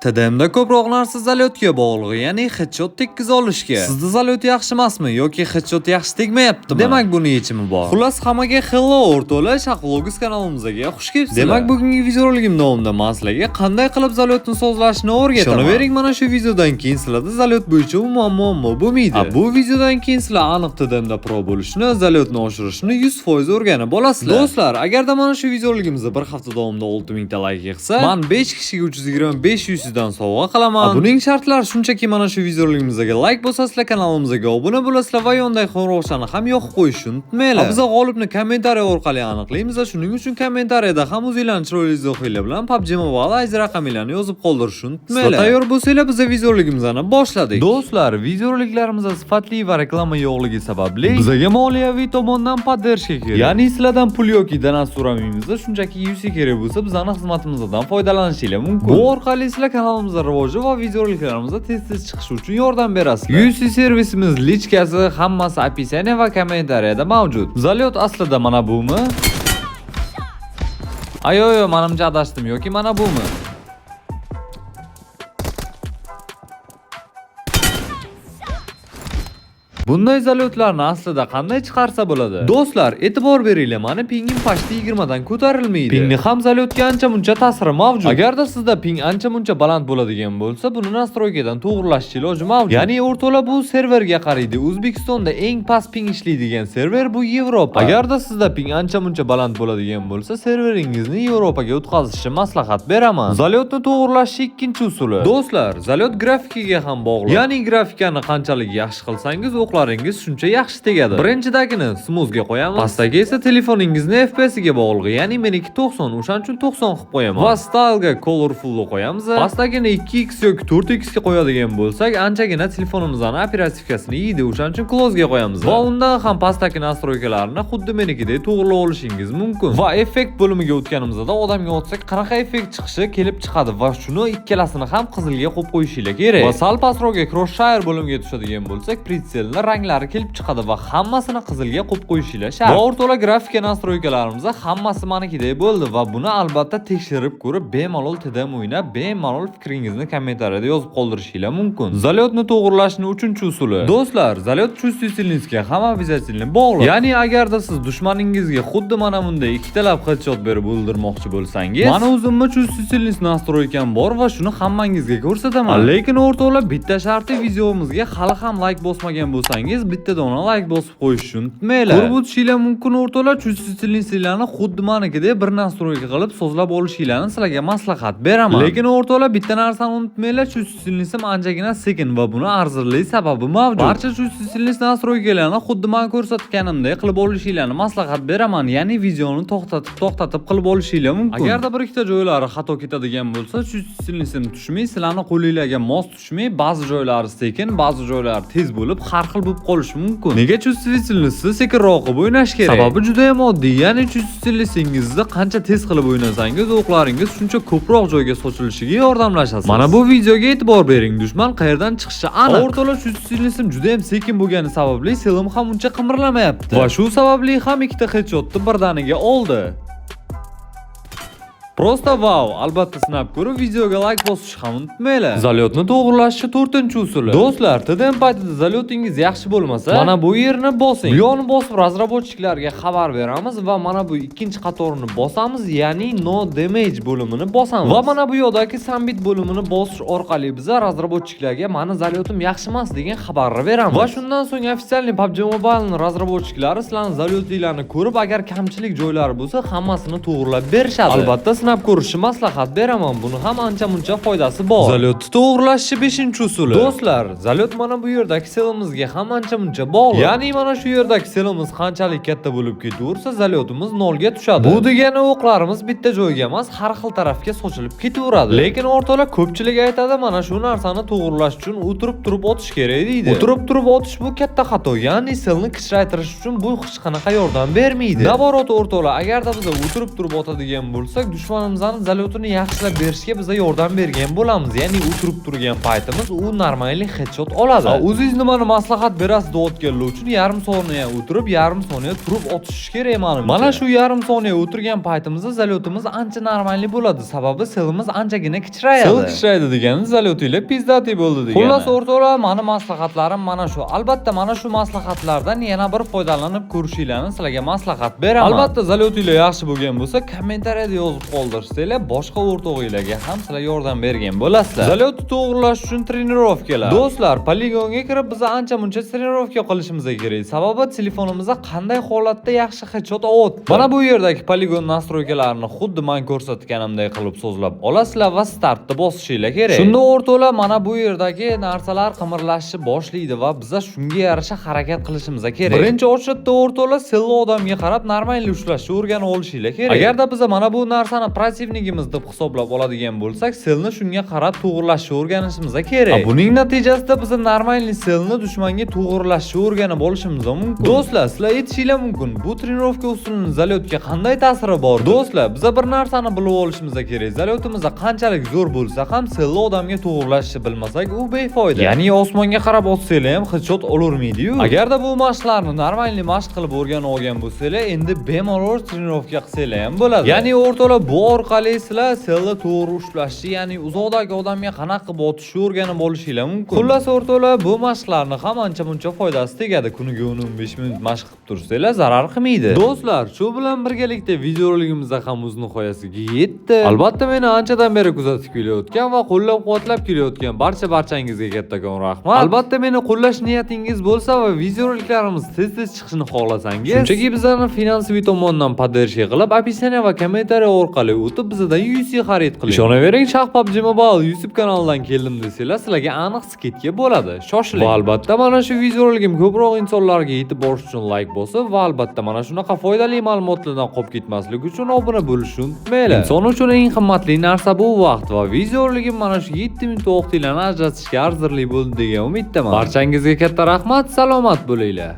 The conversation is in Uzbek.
TDMda ko'proq narsa zalyotga bog'liq, ya'ni headshot tekkiza olishga. Sizda zalyot yaxshi emasmi yoki headshot yaxshi tegmayaptimi? Demak, buni yechimi bor. Xullas, hammaga hello o'rtoqlar, Shaqlogis kanalimizga xush kelibsizlar. Demak, bugungi videoroligim davomida men sizlarga qanday qilib zalyotni sozlashni o'rgataman. Ishonavering, mana shu videodan keyin sizlarda zalyot bo'yicha umuman muammo bo'lmaydi. Bu videodan keyin sizlar aniq TDMda pro bo'lishni, zalyotni oshirishni 100% o'rganib olasizlar. Do'stlar, agarda mana shu videoligimizni bir hafta davomida 6000 ta like yig'sa, men 5 kishiga 325 dan sovg'a qilaman. Buning shartlari shunchaki mana shu videoligimizga like bosasizlar, kanalimizga obuna bo'lasizlar va yondagi qo'ng'iroqchani ham yoqib qo'yishni unutmanglar. Biz g'olibni kommentariy orqali aniqlaymiz va shuning uchun kommentariyada ham o'zingizlarning chiroyli izohinglar bilan PUBG Mobile ID raqamlarini yozib qoldirishni unutmanglar. Tayyor bo'lsanglar, biz videoligimizni boshladik. Do'stlar, videoroliklarimiz sifatli va reklama yo'qligi sababli bizga moliyaviy tomondan poddershka kerak. Ya'ni sizlardan pul yoki donat so'ramaymiz, shunchaki UC kerak bo'lsa, bizning xizmatimizdan foydalanishingiz mumkin. Bu orqali sizlar kanalimizda rivoji va videoroliklarimizni tez-tez chiqishi uchun yordam berasizlar. UC servisimiz lichkasi hammasi описание va kommentariyada mavjud. Zalyot aslida mana bumi? Ayo, menimcha adashdim yoki mana bumi? Bunday zalyotlarni aslida qanday chiqarsa bo'ladi? Do'stlar, e'tibor beringlar, mani pingim pashti 20 dan ko'tarilmaydi. Pingni ham zalyotga ancha-muncha ta'siri mavjud. Agarda sizda ping ancha-muncha baland bo'ladigan bo'lsa, buni nastroykadan to'g'rilash iloji mavjud. Ya'ni o'rtoqlar, bu serverga qaraydi. O'zbekistonda eng past ping ishlaydigan server bu Yevropa. Agarda sizda ping ancha-muncha baland bo'ladigan bo'lsa, serveringizni Yevropaga o'tkazishni maslahat beraman. Zalyotni to'g'rilashning ikkinchi usuli. Do'stlar, zalyot grafikiga ham bog'liq. Ya'ni grafikani qanchalik yaxshi qilsangiz, o'qlaringiz shuncha yaxshi tegadi. Birinchidagini smoothga qo'yamiz. Pastdagi esa telefoningizni FPS ga bog'liq. Ya'ni meniki 90, o'shaning uchun 90 qilib qo'yaman. Va style'ga colorful qo'yamiz. Pastdagini 2x yoki 4x ga qo'yadigan bo'lsak, anchagina telefonimizning operativkasini yeydi, o'shaning uchun close ga qo'yamiz. Va undan ham pastdagi nastroykalarni xuddi menikidek to'g'rilab olishingiz mumkin. Va effekt bo'limiga o'tganimizda odamga o'tsak, qanaqa effekt chiqishi kelib chiqadi va shuni ikkalasini ham qizilga qo'yib qo'yishingiz kerak. Va sal pastroqga crosshair bo'limiga tushadigan bo'lsak, pritselni ranglari kelib chiqadi va hammasini qizilga qo'yib qo'yishingiz shart. Va o'rtoqlar, grafika nastroykalarimizda hammasi menikidek bo'ldi va buni albatta tekshirib ko'rib, bemalol TDM o'ynab, bemalol fikringizni kommentariyada yozib qoldirishingiz mumkin. Zalyotni to'g'rilashning 3-usuli. Do'stlar, zalyot chustительностьga ham обязательно bog'liq. Ya'ni agarda siz dushmaningizga xuddi mana bunday ikkitalab headshot berib o'ldirmoqchi bo'lsangiz, mana o'zimni chustительность nastroykam bor va shuni hammangizga ko'rsataman. Lekin o'rtoqlar, bitta sharti, videomizga hali ham like bosmagan bo'lsangiz, bitta dona like bosib qo'yishni unutmanglar. Ko'rib o'tishinglar mumkin o'rtoqlar, chustительностьlarni xuddi menikidek bir nastroyka qilib sozlab olishinglarni sizlarga maslahat beraman. Lekin o'rtoqlar, bitta narsani unutmanglar, chustительностьim anchagina sekin va buni arzirli sababi mavjud. Barcha chustительность nastroykalarni xuddi men ko'rsatganimdek qilib olishinglarni maslahat beraman. Ya'ni videoni to'xtatib qilib olishinglar mumkin. Agarda bir ikkita joylari xato ketadigan bo'lsa, chustительностьim tushmay, sizlarning qo'lingizga mos tushmay, ba'zi joylari sekin, ba'zi joylari tez bo'lib, har xil bo'lib qolishi mumkin. Nega chustительностьni sekinroq qilib o'ynash kerak? Sababi juda ham oddiy. Ya'ni chustительностьingizni qancha tez qilib o'ynasangiz, o'qlaringiz shuncha ko'proq joyga sochilishiga yordamlashasiz. Mana bu videoga e'tibor bering. Dushman qayerdan chiqishi aniq. O'rtoqlar, chustительностьim juda ham sekin bo'lgani sababli silim ham uncha qimirlamayapti. Va shu sababli ham ikkita headshotni birdaniga oldi. Prosta wow! Albatta sinab ko'rib, videoga like bosishni ham unutmanglar. Zalyotni to'g'rilashning 4-usuli. Do'stlar, TDM paytida zalyotingiz yaxshi bo'lmasa, mana bu yerni bosing. Bu yerni bosib razraботчикларga xabar beramiz va mana bu ikkinchi qatorini bosamiz, ya'ni no damage bo'limini bosamiz. Va mana bu yo'dagi sambit bo'limini bosish orqali biz razraботчикларga mani zalyotim yaxshi emas degan xabarni beramiz. Va shundan so'ng ofitsialniy PUBG Mobile'ning razraботчиклari sizlarning zalyotinglarni ko'rib, agar kamchilik joylari bo'lsa, hammasini to'g'rilab berishadi. Albatta sinab ko'rishni maslahat beraman. Buni ham ancha-muncha foydasi bor. Zalyotni to'g'rilashning 5-usuli. Do'stlar, zalyot mana bu yerdagi selimizga ham ancha-muncha bog'liq. Ya'ni mana shu yerdagi selimiz qanchalik katta bo'lib ketaversa, zalyotimiz 0 ga tushadi. Bu degani o'qlarimiz bitta joyga emas, har xil tarafga sochilib ketaveradi. Lekin o'rtoqlar, ko'pchilik aytadi, mana shu narsani to'g'rilash uchun o'tirib turib otish kerak deydi. O'tirib turib otish bu katta xato. Ya'ni selni kichraytirish uchun bu hech qanaqa yordam bermaydi. Naborot o'rtoqlar, agarda biz o'tirib turib otadigan bo'lsak, dushmanimizning zalyotini yaxshilab berishga biz yordam bergan bo'lamiz. Ya'ni u turib turgan paytimiz u normalniy headshot oladi. O'zingiz nimani maslahat berasiz o'tganlar uchun yarim soniya o'tirib, yarim soniya turib otish kerak menimcha. Mana shu yarim soniya o'tirgan paytimizda zalyotimiz ancha normalniy bo'ladi. Sababi selimiz anchagina kichrayadi. Sel kichraydi degani zalyotinglar pizdati bo'ldi degani. Xullas o'rtoqlar, meni maslahatlarim mana shu. Albatta mana shu maslahatlardan yana bir foydalanib ko'rishinglarni sizlarga maslahat beraman. Albatta zalyotinglar yaxshi bo'lgan bo'lsa, kommentariyada yozib qoldirsanglar, boshqa o'rtog'inglarga ham sizlar yordam bergan bo'lasizlar. Zalyotni to'g'rilash uchun trenirovkalar. Do'stlar, poligonga kirib biz ancha-muncha trenirovka qilishimiz kerak. Sababi telefonimizda qanday holatda yaxshi headshot o'tdi. Mana bu yerdagi poligon nastroykalarini xuddi men ko'rsatganimdek qilib so'zlab olasizlar va startni bosishinglar kerak. Shunda o'rtoqlar, mana bu yerdagi narsalar qimirlashni boshlaydi va biz shunga yarasha harakat qilishimiz kerak. Birinchi o'rinda o'rtoqlar, selli odamga qarab normalniy ushlashni o'rganib olishinglar kerak. Agarda biz mana bu narsani protivnigimiz deb hisoblab oladigan bo'lsak, selni shunga qarab to'g'rilashni o'rganishimiz kerak. Buning natijasida biz normalniy selni dushmanga to'g'rilashni o'rganib olishimiz mumkin. Do'stlar, sizlar aytishinglar mumkin, bu trenirovka usulining zalyotga qanday ta'siri bor? Do'stlar, biz bir narsani bilib olishimiz kerak. Zalyotimiz qanchalik zo'r bo'lsa ham selli odamga to'g'rilashni bilmasak, u befoyda. Ya'ni osmonga qarab otsanglar ham headshot olavermaydi-yu. Agarda bu mashqlarni normalniy mashq qilib o'rganib olgan bo'lsanglar, endi bemalol trenirovka qilsanglar ham bo'ladi. Ya'ni o'rtoqlar, bu orqali sizlar selni to'g'ri ushlashni, ya'ni uzoqdagi odamga qanaqa qilib otishni o'rganib olishinglar mumkin. Xullas o'rtoqlar, bu mashqlarni ham ancha-muncha foydasi tegadi. Kuniga 10-15 minut mashq qilib tursanglar zarar qilmaydi. Do'stlar, shu bilan birgalikda videoroligimizda ham o'z nihoyasiga yetdi. Albatta meni anchadan beri kuzatib kelayotgan va qo'llab-quvvatlab kelayotgan barchangizga kattakon rahmat. Albatta meni qo'llash niyatingiz bo'lsa va videoroliklarimiz tez-tez chiqishini xohlasangiz, shunchaki bizlarni finansiy tomondan podдержка qilib, opisiya va kommentariy orqali o'tib bizdan UC xarid qiling. Ishonavering, Shah PUBG Mobile YouTube kanalidan keldim desanglar, sizlarga aniq skidga bo'ladi. Shoshiling. Va albatta mana shu videoroligim ko'proq insonlarga yetib borish uchun like bosib va albatta mana shunaqa foydali ma'lumotlardan qolib ketmaslik uchun obuna bo'lishni unutmanglar. Inson uchun eng qimmatli narsa bu vaqt va videoroligim mana shu 7 minut vaqtinglarni ajratishga arzirli bo'ldi degan umiddaman. Barchangizga katta rahmat, salomat bo'linglar.